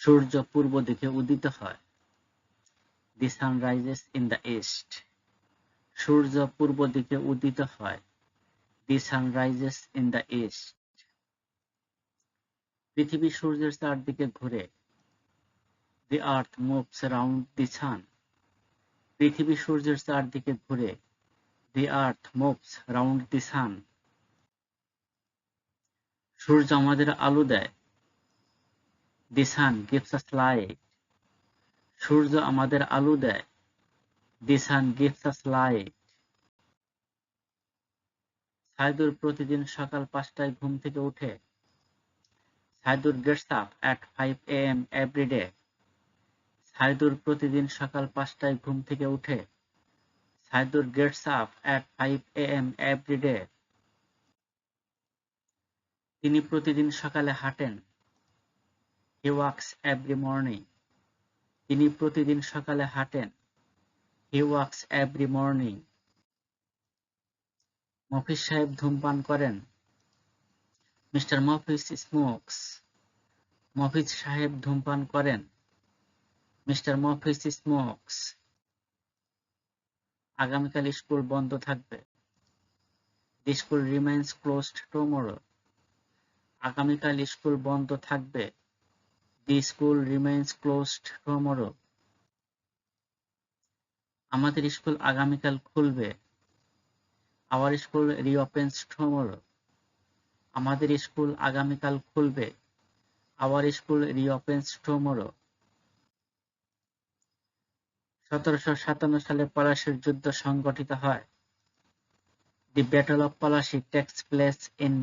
সূর্য পূর্ব দিকে উদিত হয়। The sun rises in the east. সূর্য পূর্ব দিকে উদিত হয়। The sun rises in the east. পৃথিবী সূর্যের চারদিকে ঘুরে। The earth moves around the sun. পৃথিবী সূর্যের চারদিকে ঘুরে। The earth moves around the sun. সূর্য আমাদের আলো দেয়। The sun gives us light. সূর্য আমাদের আলো দেয়। The sun gives us light. Saidur প্রতিদিন সকাল 5টায় ঘুম থেকে উঠে। Saidur gets up at 5 a.m. every day. Saidur প্রতিদিন সকাল 5টায় ঘুম থেকে উঠে। Saidur gets up at 5 a.m. every day. তিনি প্রতিদিন সকালে হাঁটেন। He walks every morning. তিনি প্রতিদিন সকালে হাঁটেন। He walks every morning. Mofiz সাহেব ধূমপান করেন। Mr. Moffiz smokes. মফিজ সাহেব ধূমপান করেন। Mr. Moffiz smokes. আগামীকাল স্কুল বন্ধ থাকবে। The school remains closed tomorrow. আগামীকাল স্কুল বন্ধ থাকবে। The school remains closed tomorrow. আমাদের স্কুল আগামীকাল খুলবে। Our school reopens tomorrow. আমাদের স্কুল আগামীকাল খুলবে। Our school reopens tomorrow. 1757 সালে পলাশীর যুদ্ধ সংঘটিত হয়। The Battle of Palashi takes place in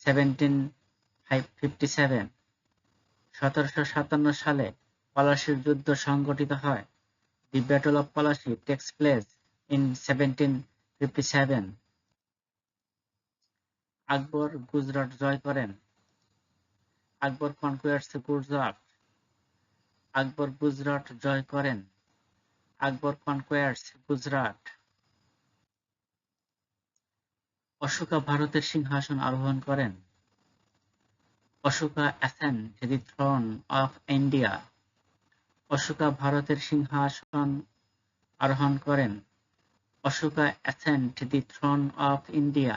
1757. 1757 সালে পলাশীর যুদ্ধ সংঘটিত হয়। The Battle of Palashi takes place in 1757. আকবর গুজরাট জয় করেন। আকবর conquers Gujarat. আকবর গুজরাট জয় করেন। আকবর conquers Gujarat. অশোকা ভারতের সিংহাসন আরোহণ করেন। Ashoka ascend the throne of India. Ashoka ভারতের সিংহাসন আরোহণ করেন। Ashoka ascend the throne of India.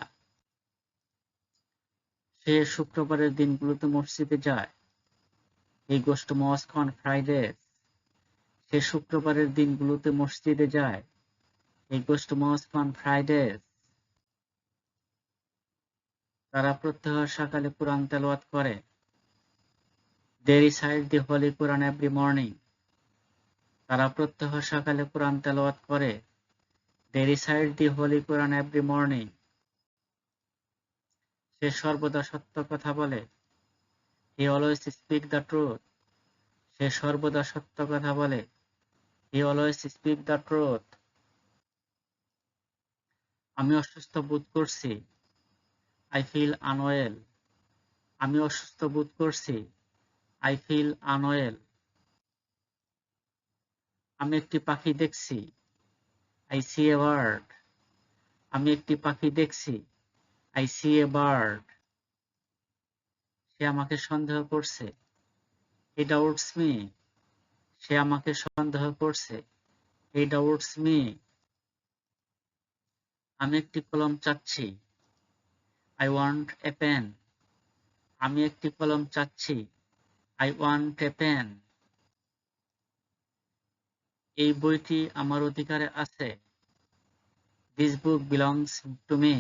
সে শুক্রবারের দিনগুলোতে মসজিদে যায়। He goes to mosque on Fridays. সে শুক্রবারের দিনগুলোতে মসজিদে যায়। He goes to mosque on Fridays. তারা প্রত্যহ সকালে কুরআন তেলাওয়াত করে। They recite the Holy Quran every morning. তারা প্রত্যহ সকালে কুরআন তেলাওয়াত করে। They recite the Holy Quran every morning. সে সর্বদা সত্য কথা বলে। He always speaks the truth. সে সর্বদা সত্য কথা বলে। He always speaks the truth. আমি অসুস্থ বোধ করছি। I feel unwell. আমি অসুস্থ বোধ করছি। I feel unwell. আমি একটি পাখি দেখছি। I see a bird. আমি একটি পাখি দেখছি। I see a bird. সে আমাকে সন্দেহ করছে। He doubts me. সে আমাকে সন্দেহ করছে। He doubts me. আমি একটি কলম চাচ্ছি। I want a pen. আমি একটি কলম চাচ্ছি। I want a pen. এই বইটি আমার অধিকারে আছে। This book belongs to me.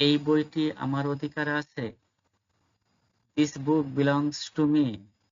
এই বইটি আমার অধিকারে আছে। This book belongs to me.